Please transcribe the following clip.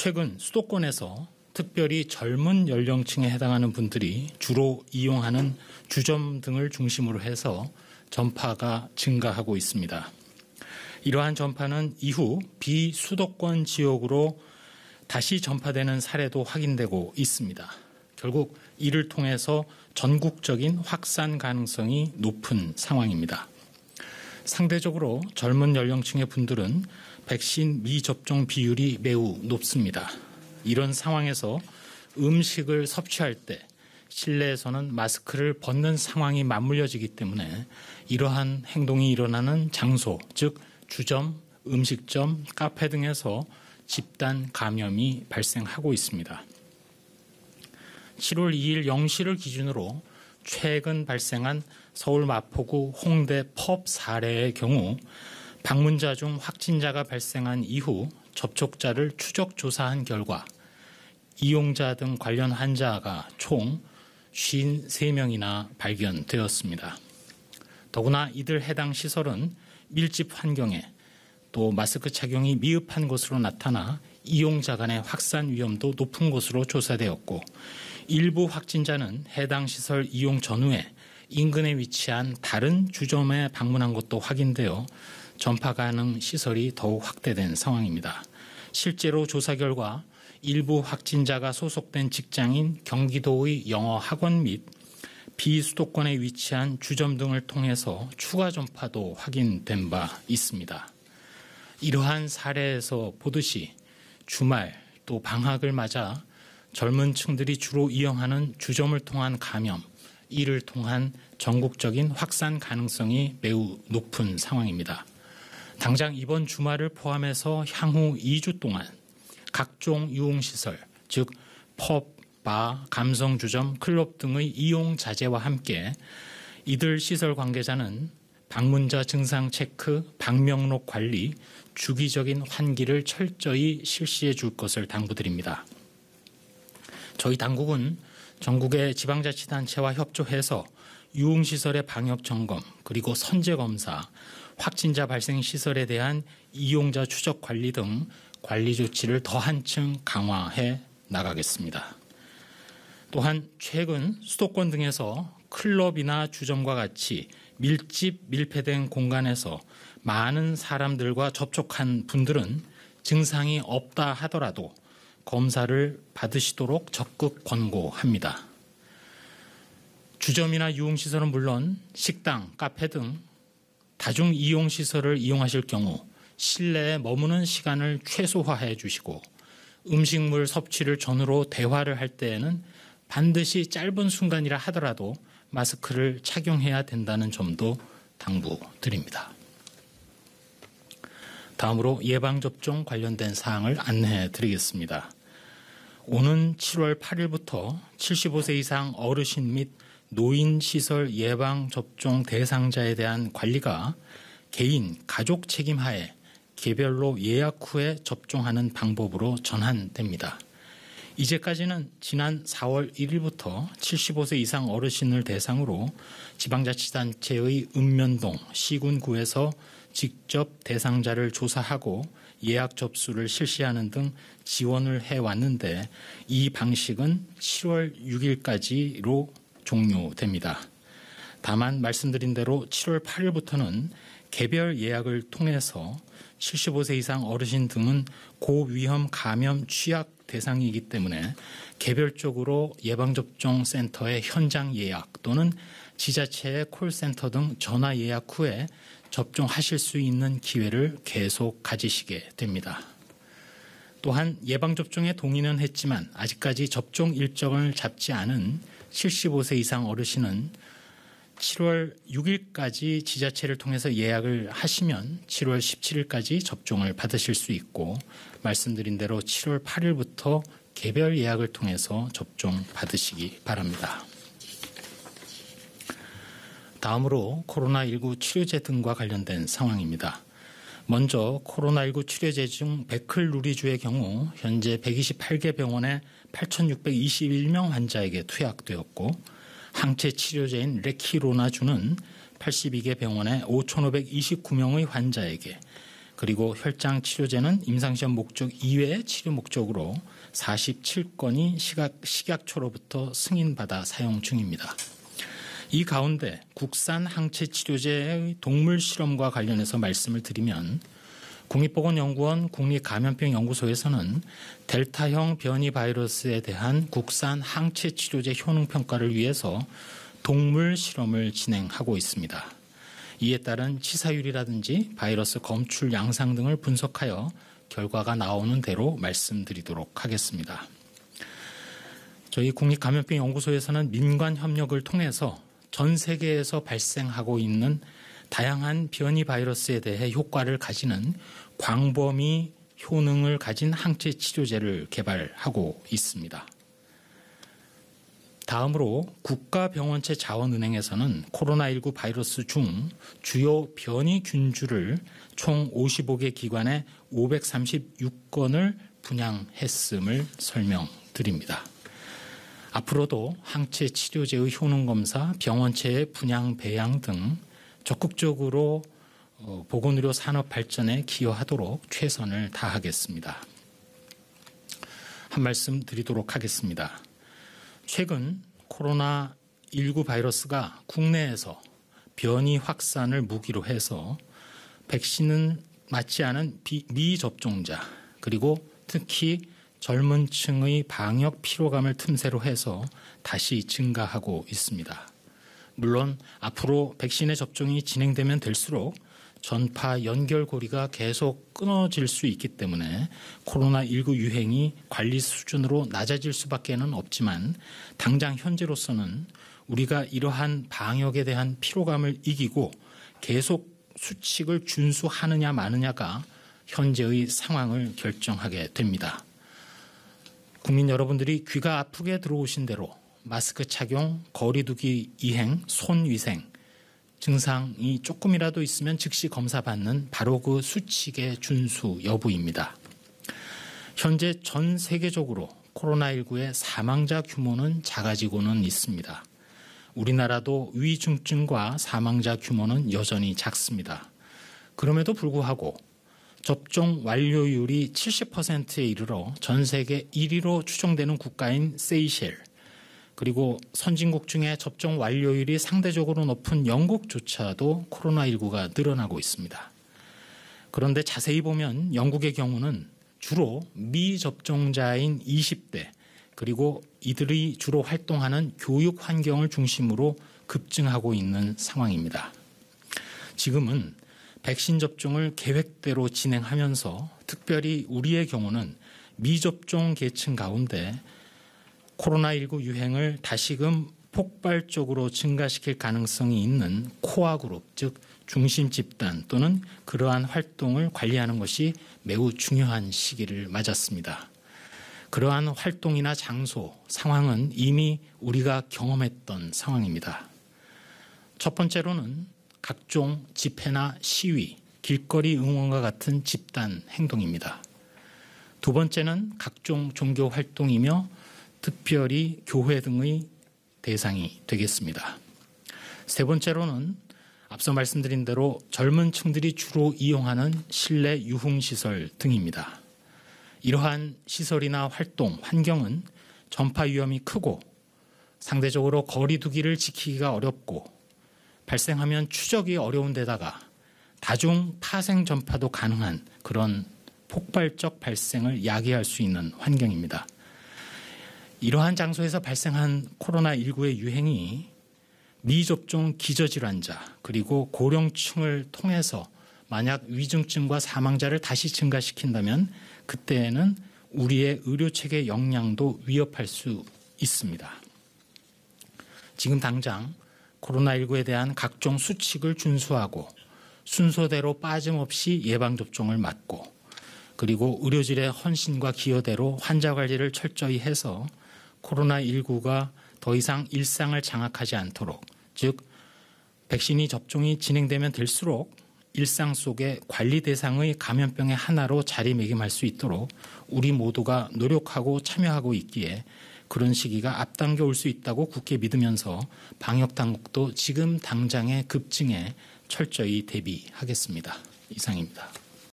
최근 수도권에서 특별히 젊은 연령층에 해당하는 분들이 주로 이용하는 주점 등을 중심으로 해서 전파가 증가하고 있습니다. 이러한 전파는 이후 비수도권 지역으로 다시 전파되는 사례도 확인되고 있습니다. 결국 이를 통해서 전국적인 확산 가능성이 높은 상황입니다. 상대적으로 젊은 연령층의 분들은 백신 미접종 비율이 매우 높습니다. 이런 상황에서 음식을 섭취할 때 실내에서는 마스크를 벗는 상황이 맞물려지기 때문에 이러한 행동이 일어나는 장소, 즉 주점, 음식점, 카페 등에서 집단 감염이 발생하고 있습니다. 7월 2일 0시를 기준으로 최근 발생한 서울 마포구 홍대 펍 사례의 경우 방문자 중 확진자가 발생한 이후 접촉자를 추적 조사한 결과 이용자 등 관련 환자가 총 53명이나 발견되었습니다. 더구나 이들 해당 시설은 밀집 환경에 또 마스크 착용이 미흡한 것으로 나타나 이용자 간의 확산 위험도 높은 것으로 조사되었고 일부 확진자는 해당 시설 이용 전후에 인근에 위치한 다른 주점에 방문한 것도 확인되어 전파 가능 시설이 더욱 확대된 상황입니다. 실제로 조사 결과 일부 확진자가 소속된 직장인 경기도의 영어 학원 및 비수도권에 위치한 주점 등을 통해서 추가 전파도 확인된 바 있습니다. 이러한 사례에서 보듯이 주말 또 방학을 맞아 젊은 층들이 주로 이용하는 주점을 통한 감염, 이를 통한 전국적인 확산 가능성이 매우 높은 상황입니다. 당장 이번 주말을 포함해서 향후 2주 동안 각종 유흥시설, 즉 펍, 바, 감성주점, 클럽 등의 이용 자제와 함께 이들 시설 관계자는 방문자 증상 체크, 방명록 관리, 주기적인 환기를 철저히 실시해 줄 것을 당부드립니다. 저희 당국은 전국의 지방자치단체와 협조해서 유흥시설의 방역 점검 그리고 선제 검사, 확진자 발생 시설에 대한 이용자 추적 관리 등 관리 조치를 더 한층 강화해 나가겠습니다. 또한 최근 수도권 등에서 클럽이나 주점과 같이 밀집된 공간에서 많은 사람들과 접촉한 분들은 증상이 없다 하더라도 검사를 받으시도록 적극 권고합니다. 주점이나 유흥시설은 물론 식당, 카페 등 다중 이용시설을 이용하실 경우 실내에 머무는 시간을 최소화해 주시고 음식물 섭취를 전후로 대화를 할 때에는 반드시 짧은 순간이라 하더라도 마스크를 착용해야 된다는 점도 당부드립니다. 다음으로 예방접종 관련된 사항을 안내해 드리겠습니다. 오는 7월 8일부터 75세 이상 어르신 및 노인시설 예방접종 대상자에 대한 관리가 개인, 가족 책임하에 개별로 예약 후에 접종하는 방법으로 전환됩니다. 이제까지는 지난 4월 1일부터 75세 이상 어르신을 대상으로 지방자치단체의 읍면동, 시군구에서 직접 대상자를 조사하고 예약 접수를 실시하는 등 지원을 해왔는데 이 방식은 7월 6일까지로 종료됩니다. 다만 말씀드린 대로 7월 8일부터는 개별 예약을 통해서 75세 이상 어르신 등은 고위험 감염 취약 대상이기 때문에 개별적으로 예방접종 센터의 현장 예약 또는 지자체의 콜센터 등 전화 예약 후에 접종하실 수 있는 기회를 계속 가지시게 됩니다. 또한 예방접종에 동의는 했지만 아직까지 접종 일정을 잡지 않은 75세 이상 어르신은 7월 6일까지 지자체를 통해서 예약을 하시면 7월 17일까지 접종을 받으실 수 있고 말씀드린 대로 7월 8일부터 개별 예약을 통해서 접종 받으시기 바랍니다. 다음으로 코로나19 치료제 등과 관련된 상황입니다. 먼저 코로나19 치료제 중 베클루리주의 경우 현재 128개 병원에 8,621명 환자에게 투약되었고 항체 치료제인 레키로나주는 82개 병원에 5,529명의 환자에게 그리고 혈장 치료제는 임상시험 목적 이외의 치료 목적으로 47건이 식약처로부터 승인받아 사용 중입니다. 이 가운데 국산 항체 치료제의 동물 실험과 관련해서 말씀을 드리면 국립보건연구원 국립감염병연구소에서는 델타형 변이 바이러스에 대한 국산 항체 치료제 효능 평가를 위해서 동물 실험을 진행하고 있습니다. 이에 따른 치사율이라든지 바이러스 검출 양상 등을 분석하여 결과가 나오는 대로 말씀드리도록 하겠습니다. 저희 국립감염병연구소에서는 민관 협력을 통해서 전 세계에서 발생하고 있는 다양한 변이 바이러스에 대해 효과를 가지는 광범위 효능을 가진 항체 치료제를 개발하고 있습니다. 다음으로 국가병원체 자원은행에서는 코로나19 바이러스 중 주요 변이 균주를 총 55개 기관에 536건을 분양했음을 설명드립니다. 앞으로도 항체 치료제의 효능검사, 병원체의 분양, 배양 등 적극적으로 보건의료 산업 발전에 기여하도록 최선을 다하겠습니다. 한 말씀 드리도록 하겠습니다. 최근 코로나19 바이러스가 국내에서 변이 확산을 무기로 해서 백신은 맞지 않은 미접종자 그리고 특히 젊은 층의 방역 피로감을 틈새로 해서 다시 증가하고 있습니다. 물론 앞으로 백신의 접종이 진행되면 될수록 전파 연결고리가 계속 끊어질 수 있기 때문에 코로나19 유행이 관리 수준으로 낮아질 수밖에는 없지만 당장 현재로서는 우리가 이러한 방역에 대한 피로감을 이기고 계속 수칙을 준수하느냐 마느냐가 현재의 상황을 결정하게 됩니다. 국민 여러분들이 귀가 아프게 들어오신 대로 마스크 착용, 거리 두기 이행, 손 위생, 증상이 조금이라도 있으면 즉시 검사받는 바로 그 수칙의 준수 여부입니다. 현재 전 세계적으로 코로나19의 사망자 규모는 작아지고는 있습니다. 우리나라도 위중증과 사망자 규모는 여전히 작습니다. 그럼에도 불구하고 접종 완료율이 70%에 이르러 전 세계 1위로 추정되는 국가인 세이셸, 그리고 선진국 중에 접종 완료율이 상대적으로 높은 영국조차도 코로나19가 늘어나고 있습니다. 그런데 자세히 보면 영국의 경우는 주로 미접종자인 20대 그리고 이들이 주로 활동하는 교육 환경을 중심으로 급증하고 있는 상황입니다. 지금은 백신 접종을 계획대로 진행하면서 특별히 우리의 경우는 미접종 계층 가운데 코로나19 유행을 다시금 폭발적으로 증가시킬 가능성이 있는 코어 그룹, 즉 중심 집단 또는 그러한 활동을 관리하는 것이 매우 중요한 시기를 맞았습니다. 그러한 활동이나 장소, 상황은 이미 우리가 경험했던 상황입니다. 첫 번째로는 각종 집회나 시위, 길거리 응원과 같은 집단 행동입니다. 두 번째는 각종 종교 활동이며 특별히 교회 등의 대상이 되겠습니다. 세 번째로는 앞서 말씀드린 대로 젊은 층들이 주로 이용하는 실내 유흥시설 등입니다. 이러한 시설이나 활동, 환경은 전파 위험이 크고 상대적으로 거리 두기를 지키기가 어렵고 발생하면 추적이 어려운 데다가 다중 파생 전파도 가능한 그런 폭발적 발생을 야기할 수 있는 환경입니다. 이러한 장소에서 발생한 코로나19의 유행이 미접종 기저질환자 그리고 고령층을 통해서 만약 위중증과 사망자를 다시 증가시킨다면 그때에는 우리의 의료체계 역량도 위협할 수 있습니다. 지금 당장 코로나19에 대한 각종 수칙을 준수하고 순서대로 빠짐없이 예방접종을 맞고 그리고 의료진의 헌신과 기여대로 환자 관리를 철저히 해서 코로나19가 더 이상 일상을 장악하지 않도록, 즉 백신이 접종이 진행되면 될수록 일상 속의 관리 대상의 감염병의 하나로 자리매김할 수 있도록 우리 모두가 노력하고 참여하고 있기에 그런 시기가 앞당겨 올 수 있다고 굳게 믿으면서 방역당국도 지금 당장의 급증에 철저히 대비하겠습니다. 이상입니다.